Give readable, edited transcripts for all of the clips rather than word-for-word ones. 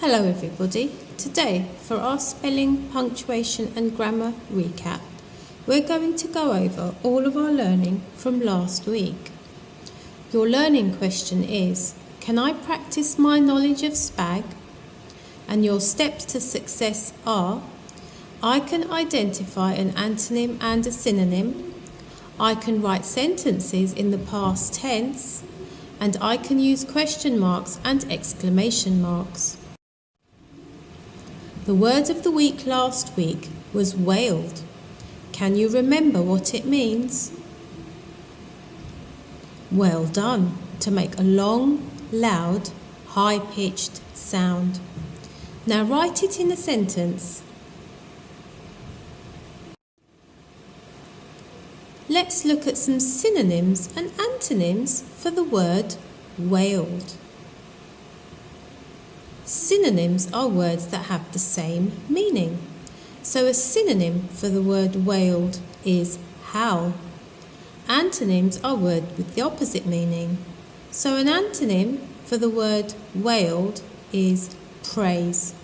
Hello everybody. Today for our spelling, punctuation and grammar recap, we're going to go over all of our learning from last week. Your learning question is, can I practice my knowledge of SPAG? And your steps to success are, I can identify an antonym and a synonym, I can write sentences in the past tense, and I can use question marks and exclamation marks. The word of the week last week was wailed. Can you remember what it means? Well done, to make a long, loud, high-pitched sound. Now write it in a sentence. Let's look at some synonyms and antonyms for the word wailed. Synonyms are words that have the same meaning. So a synonym for the word wailed is howl. Antonyms are words with the opposite meaning. So an antonym for the word wailed is praise.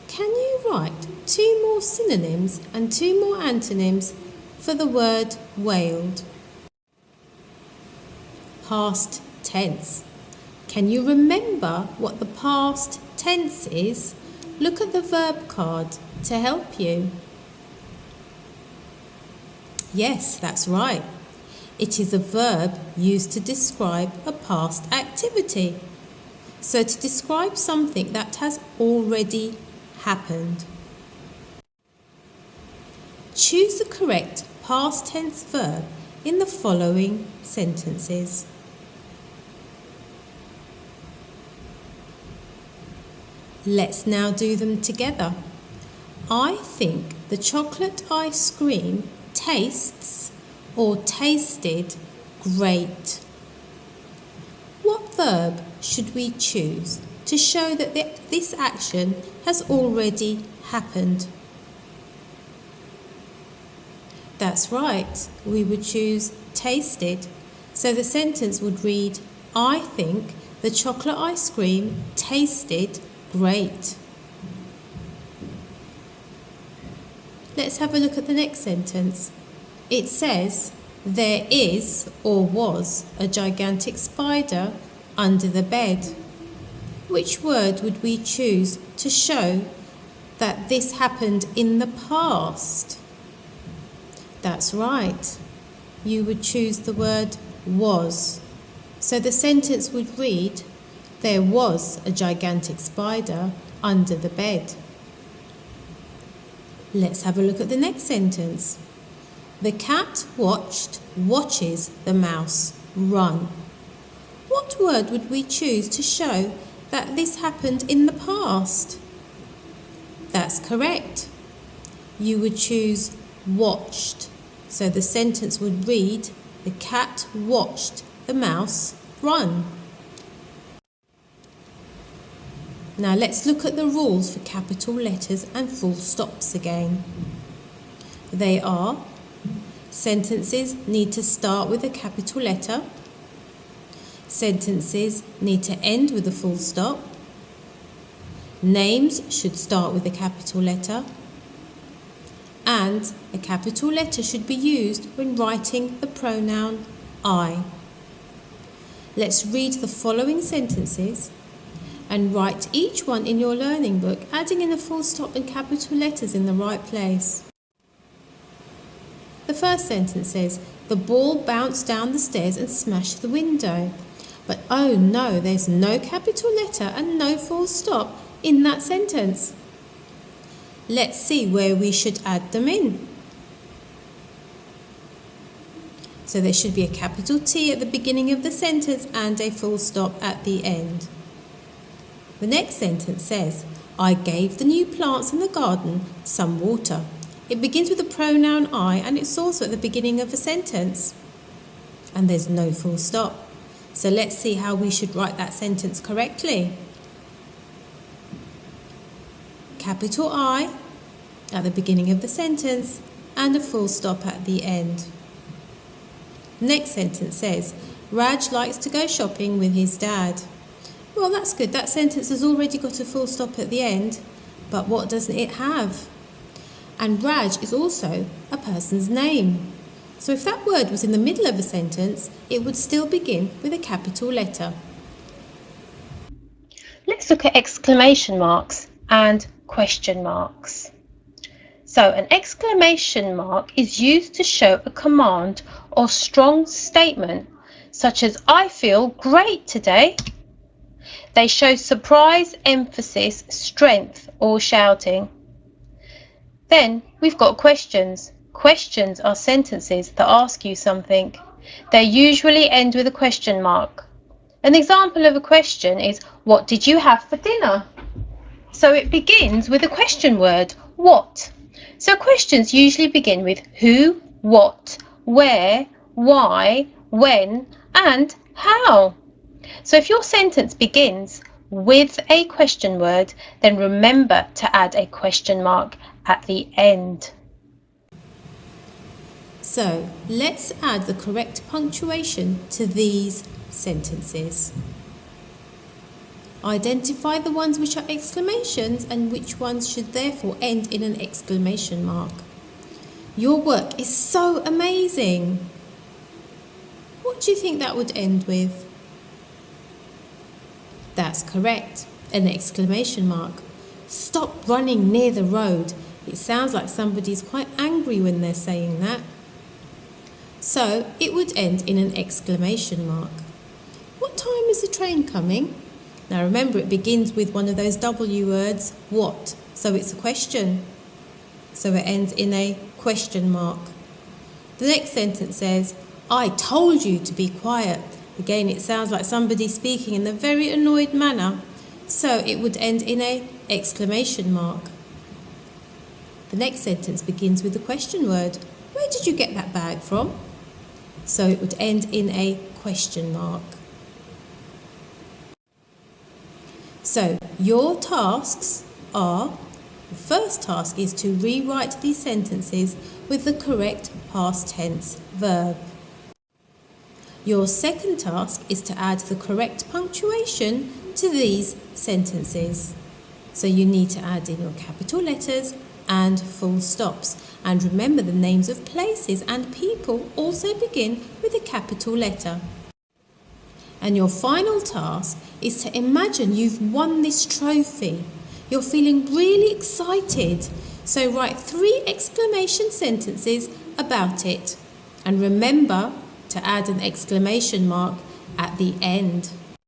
Can you write 2 more synonyms and 2 more antonyms for the word wailed? Past tense. Can you remember what the past tense is? Look at the verb card to help you. Yes, that's right. It is a verb used to describe a past activity. So to describe something that has already happened. Choose the correct past tense verb in the following sentences. Let's now do them together. I think the chocolate ice cream tastes or tasted great. What verb should we choose to show that this action has already happened? That's right, we would choose tasted. So the sentence would read, I think the chocolate ice cream tasted great. Let's have a look at the next sentence. It says, there is or was a gigantic spider under the bed. Which word would we choose to show that this happened in the past? That's right. You would choose the word was. So the sentence would read, there was a gigantic spider under the bed. Let's have a look at the next sentence. The cat watches the mouse run. What word would we choose to show that this happened in the past? That's correct. You would choose watched. So the sentence would read, the cat watched the mouse run. Now let's look at the rules for capital letters and full stops again. They are, sentences need to start with a capital letter. Sentences need to end with a full stop. Names should start with a capital letter. And a capital letter should be used when writing the pronoun I. Let's read the following sentences and write each one in your learning book, adding in a full stop and capital letters in the right place. The first sentence says, the ball bounced down the stairs and smashed the window. But oh no, there's no capital letter and no full stop in that sentence. Let's see where we should add them in. So there should be a capital T at the beginning of the sentence and a full stop at the end. The next sentence says, I gave the new plants in the garden some water. It begins with the pronoun I and it's also at the beginning of a sentence. And there's no full stop. So let's see how we should write that sentence correctly. Capital I at the beginning of the sentence and a full stop at the end. Next sentence says, Raj likes to go shopping with his dad. Well, that's good. That sentence has already got a full stop at the end, but what doesn't it have? And Raj is also a person's name. So if that word was in the middle of a sentence, it would still begin with a capital letter. Let's look at exclamation marks and question marks. So an exclamation mark is used to show a command or strong statement, such as "I feel great today." They show surprise, emphasis, strength, or shouting. Then we've got questions. Questions are sentences that ask you something. They usually end with a question mark. An example of a question is, "What did you have for dinner?" So it begins with a question word, what. So questions usually begin with who, what, where, why, when, and how. So if your sentence begins with a question word, then remember to add a question mark at the end. So let's add the correct punctuation to these sentences. Identify the ones which are exclamations and which ones should therefore end in an exclamation mark. Your work is so amazing. What do you think that would end with? That's correct, an exclamation mark. Stop running near the road. It sounds like somebody's quite angry when they're saying that. So it would end in an exclamation mark. What time is the train coming? Now remember, it begins with one of those W words, what, so it's a question. So it ends in a question mark. The next sentence says, "I told you to be quiet." Again, it sounds like somebody speaking in a very annoyed manner, so it would end in a exclamation mark. The next sentence begins with the question word. "Where did you get that bag from?" So it would end in a question mark. So your tasks are, the first task is to rewrite these sentences with the correct past tense verb. Your second task is to add the correct punctuation to these sentences. So you need to add in your capital letters and full stops. And remember, the names of places and people also begin with a capital letter. And your final task is to imagine you've won this trophy. You're feeling really excited. So write 3 exclamation sentences about it. And remember to add an exclamation mark at the end.